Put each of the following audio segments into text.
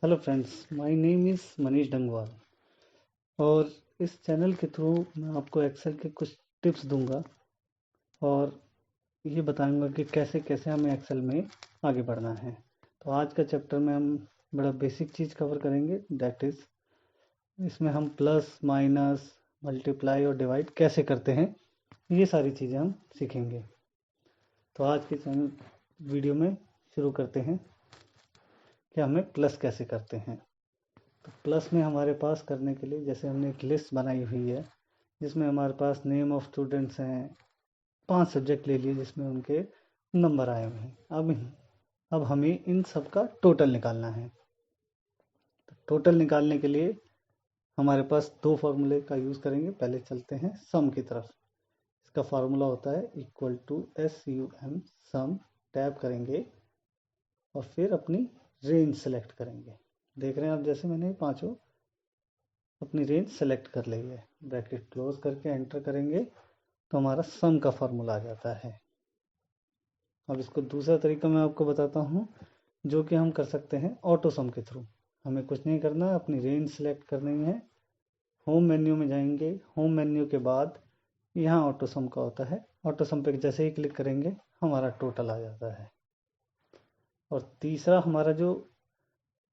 Hello friends, my name is Manish Dangwal और इस channel के थ्रू मैं आपको एक्सेल के कुछ टिप्स दूंगा और ये बताऊंगा कि कैसे कैसे हमें एक्सेल में आगे बढ़ना है। तो आज का चैप्टर में हम बड़ा बेसिक चीज़ कवर करेंगे, दैट इज़ इसमें हम प्लस माइनस मल्टीप्लाई और डिवाइड कैसे करते हैं, ये सारी चीज़ें हम सीखेंगे। तो आज के चैनल वीडियो में शुरू करते हैं कि हमें प्लस कैसे करते हैं। तो प्लस में हमारे पास करने के लिए जैसे हमने एक लिस्ट बनाई हुई है जिसमें हमारे पास नेम ऑफ स्टूडेंट्स हैं, 5 सब्जेक्ट ले लिए जिसमें उनके नंबर आए हुए हैं। अब हमें इन सब का टोटल निकालना है। तो टोटल निकालने के लिए हमारे पास दो फार्मूले का यूज़ करेंगे। पहले चलते हैं सम की तरफ। इसका फार्मूला होता है equal to SUM, sum tab करेंगे और फिर अपनी रेंज सेलेक्ट करेंगे। देख रहे हैं आप, जैसे मैंने पांचों अपनी रेंज सेलेक्ट कर ली है। ब्रैकेट क्लोज करके एंटर करेंगे तो हमारा सम का फार्मूला आ जाता है। अब इसको दूसरा तरीका मैं आपको बताता हूँ जो कि हम कर सकते हैं ऑटो सम के थ्रू। हमें कुछ नहीं करना है, अपनी रेंज सेलेक्ट करनी है। होम मेन्यू में जाएंगे, होम मेन्यू के बाद यहाँ ऑटो सम का होता है। ऑटो सम पे जैसे ही क्लिक करेंगे हमारा टोटल आ जाता है। और तीसरा हमारा जो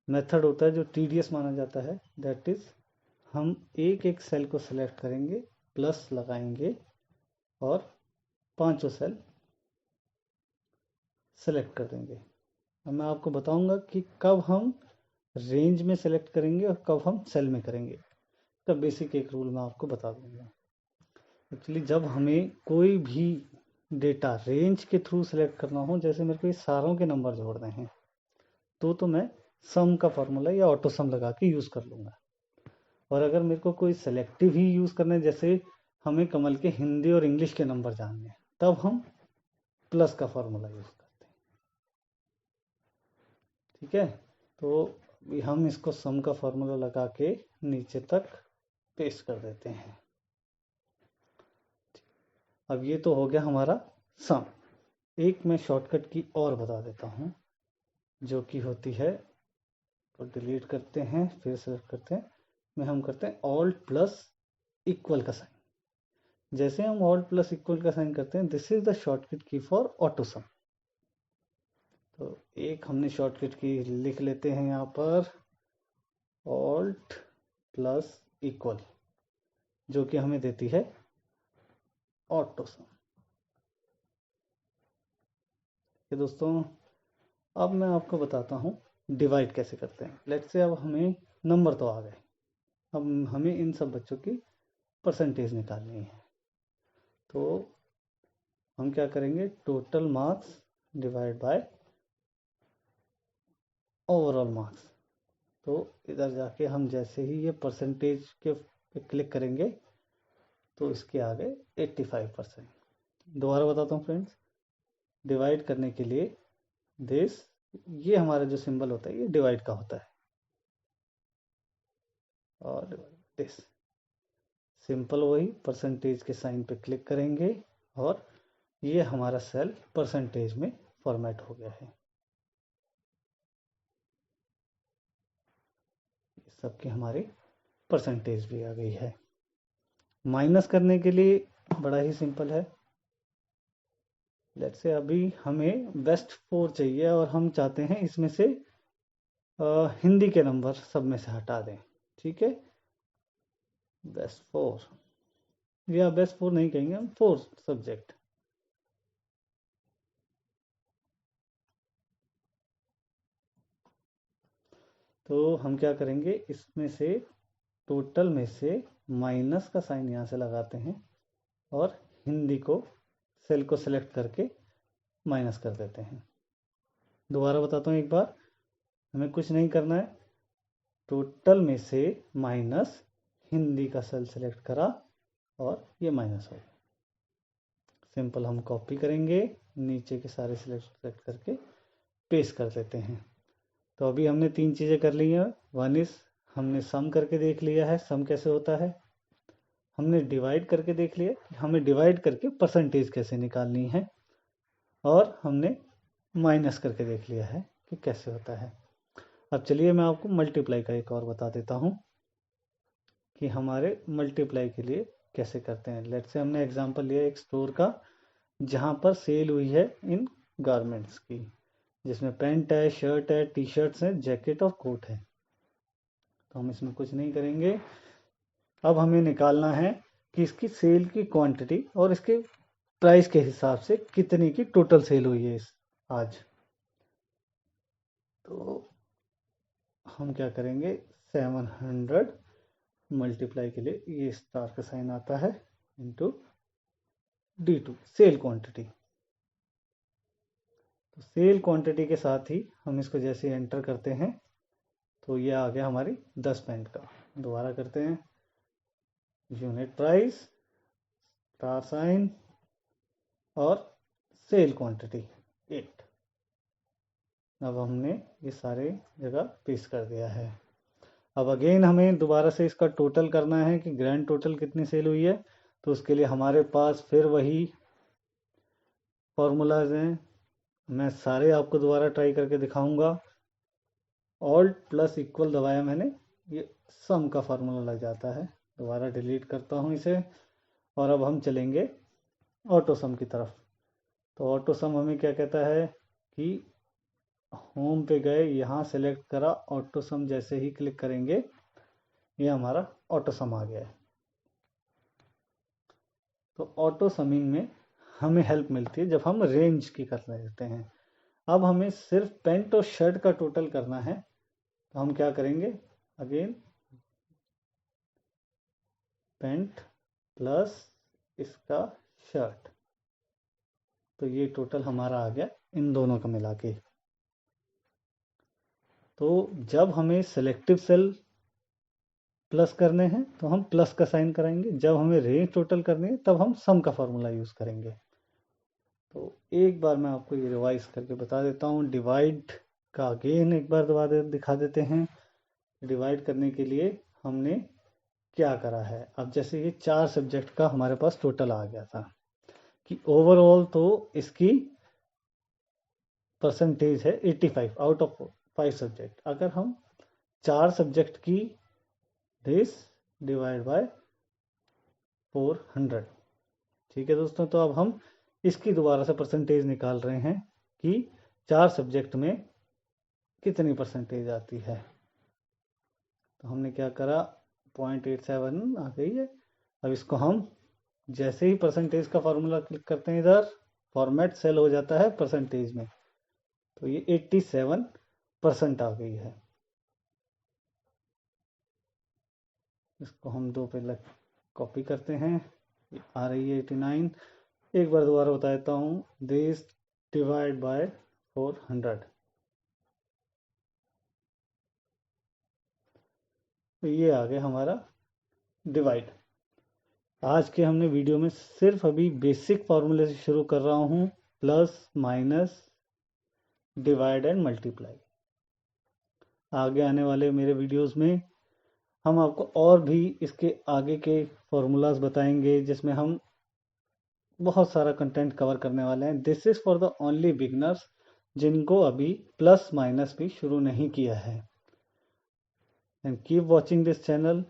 मेथड होता है जो टीडीएस माना जाता है, दैट इज हम एक एक सेल को सिलेक्ट करेंगे, प्लस लगाएंगे और पांचों सेल सेलेक्ट कर देंगे। अब मैं आपको बताऊंगा कि कब हम रेंज में सेलेक्ट करेंगे और कब हम सेल में करेंगे। इसका बेसिक एक रूल मैं आपको बता दूंगा। एक्चुअली जब हमें कोई भी डेटा रेंज के थ्रू सेलेक्ट करना हो, जैसे मेरे को ये सारों के नंबर जोड़ने हैं, तो मैं सम का फॉर्मूला या ऑटो सम लगा के यूज़ कर लूँगा। और अगर मेरे को कोई सेलेक्टिव ही यूज़ करना है, जैसे हमें कमल के हिंदी और इंग्लिश के नंबर जानने हैं, तब हम प्लस का फॉर्मूला यूज़ करते हैं। ठीक है, तो हम इसको सम का फॉर्मूला लगा के नीचे तक पेस्ट कर देते हैं। अब ये तो हो गया हमारा सम। एक मैं शॉर्टकट की और बता देता हूँ जो कि होती है, तो डिलीट करते हैं फिर सेलेक्ट करते हैं, में हम करते हैं ऑल्ट प्लस इक्वल का साइन। जैसे हम ऑल्ट प्लस इक्वल का साइन करते हैं, दिस इज द शॉर्टकट की फॉर ऑटो सम। तो एक हमने शॉर्टकट की लिख लेते हैं यहाँ पर, ऑल्ट प्लस इक्वल, जो कि हमें देती है ऑटो सम। ये दोस्तों, अब मैं आपको बताता हूँ डिवाइड कैसे करते हैं। लेट्स से अब हमें नंबर तो आ गए, अब हमें इन सब बच्चों की परसेंटेज निकालनी है। तो हम क्या करेंगे, total marks divide by overall marks. तो इधर जाके हम जैसे ही ये परसेंटेज के पे क्लिक करेंगे तो इसके आगे 85%। दोबारा बताता हूँ फ्रेंड्स, डिवाइड करने के लिए दिस, ये हमारा जो सिंबल होता है ये डिवाइड का होता है, और दिस सिंपल वही परसेंटेज के साइन पे क्लिक करेंगे और ये हमारा सेल परसेंटेज में फॉर्मेट हो गया है। सबकी हमारी परसेंटेज भी आ गई है। माइनस करने के लिए बड़ा ही सिंपल है। लेट्स से अभी हमें बेस्ट 4 चाहिए और हम चाहते हैं इसमें से हिंदी के नंबर सब में से हटा दें। ठीक है, बेस्ट 4 या बेस्ट 4 नहीं कहेंगे, हम 4 सब्जेक्ट। तो हम क्या करेंगे, इसमें से टोटल में से माइनस का साइन यहाँ से लगाते हैं और हिंदी को सेल को सिलेक्ट करके माइनस कर देते हैं। दोबारा बताता हूँ एक बार, हमें कुछ नहीं करना है, टोटल में से माइनस हिंदी का सेल सेलेक्ट करा और ये माइनस हो गया। सिंपल हम कॉपी करेंगे, नीचे के सारे सेलेक्ट करके पेस्ट कर देते हैं। तो अभी हमने 3 चीज़ें कर ली हैं। वन इज हमने सम करके देख लिया है सम कैसे होता है, हमने डिवाइड करके देख लिया कि हमें डिवाइड करके परसेंटेज कैसे निकालनी है, और हमने माइनस करके देख लिया है कि कैसे होता है। अब चलिए मैं आपको मल्टीप्लाई का एक और बता देता हूँ कि हमारे मल्टीप्लाई के लिए कैसे करते हैं। लेट्स से हमने एग्जांपल लिया एक स्टोर का जहाँ पर सेल हुई है इन गारमेंट्स की, जिसमें पैंट है, शर्ट है, टी शर्ट्स है, जैकेट और कोट है। तो हम इसमें कुछ नहीं करेंगे। अब हमें निकालना है कि इसकी सेल की क्वांटिटी और इसके प्राइस के हिसाब से कितनी की टोटल सेल हुई है इस आज। तो हम क्या करेंगे, 700 मल्टीप्लाई के लिए ये स्टार का साइन आता है इंटू D2 सेल क्वांटिटी। तो सेल क्वांटिटी के साथ ही हम इसको जैसे एंटर करते हैं तो ये आ गया हमारी 10 पैंट का। दोबारा करते हैं, यूनिट प्राइस, स्टार साइन और सेल क्वांटिटी 8। अब हमने ये सारे जगह पेस्ट कर दिया है। अब अगेन हमें दोबारा से इसका टोटल करना है कि ग्रैंड टोटल कितनी सेल हुई है। तो उसके लिए हमारे पास फिर वही फॉर्मूलाज हैं, मैं सारे आपको दोबारा ट्राई करके दिखाऊंगा। ऑल्ट प्लस इक्वल दबाया मैंने, ये सम का फार्मूला लग जाता है। दोबारा डिलीट करता हूँ इसे और अब हम चलेंगे ऑटो सम की तरफ। तो ऑटो सम हमें क्या कहता है कि होम पे गए, यहाँ सेलेक्ट करा, ऑटो सम जैसे ही क्लिक करेंगे ये हमारा ऑटो सम आ गया है। तो ऑटो समिंग में हमें हेल्प मिलती है जब हम रेंज की कर लेते हैं। अब हमें सिर्फ पैंट और शर्ट का टोटल करना है। तो हम क्या करेंगे, अगेन पैंट प्लस इसका शर्ट, तो ये टोटल हमारा आ गया इन दोनों का मिला के। तो जब हमें सिलेक्टिव सेल प्लस करने हैं तो हम प्लस का साइन कराएंगे, जब हमें रेंज टोटल करनी है तब हम सम का फॉर्मूला यूज़ करेंगे। तो एक बार मैं आपको ये रिवाइज करके बता देता हूँ। डिवाइड का अगेन एक बार दिखा देते हैं। डिवाइड करने के लिए हमने क्या करा है, अब जैसे ये 4 सब्जेक्ट का हमारे पास टोटल आ गया था कि ओवरऑल तो इसकी परसेंटेज है 85 आउट ऑफ 5 सब्जेक्ट। अगर हम 4 सब्जेक्ट की दिस डिवाइड बाय 400, ठीक है दोस्तों। तो अब हम इसकी दोबारा से परसेंटेज निकाल रहे हैं कि 4 सब्जेक्ट में कितनी परसेंटेज आती है। तो हमने क्या करा, 0.87 आ गई है। अब इसको हम जैसे ही परसेंटेज का फॉर्मूला क्लिक करते हैं, इधर फॉर्मेट सेल हो जाता है परसेंटेज में, तो ये 87% आ गई है। इसको हम 2 पे कॉपी करते हैं, आ रही है 89। एक बार दोबारा बता देता हूँ, दिस डिवाइड बाय 400, तो ये आ गया हमारा डिवाइड। आज के हमने वीडियो में सिर्फ अभी बेसिक फॉर्मूले से शुरू कर रहा हूँ, plus minus divide and multiply. आगे आने वाले मेरे वीडियोस में हम आपको और भी इसके आगे के फॉर्मूलाज बताएंगे, जिसमें हम बहुत सारा कंटेंट कवर करने वाले हैं। This is for the only beginners, जिनको अभी प्लस माइनस भी शुरू नहीं किया है। And keep watching this channel,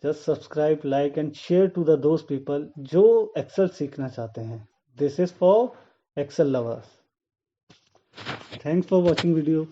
just subscribe, like and share to the those people जो एक्सेल सीखना चाहते हैं। This is for Excel lovers. Thanks for watching video.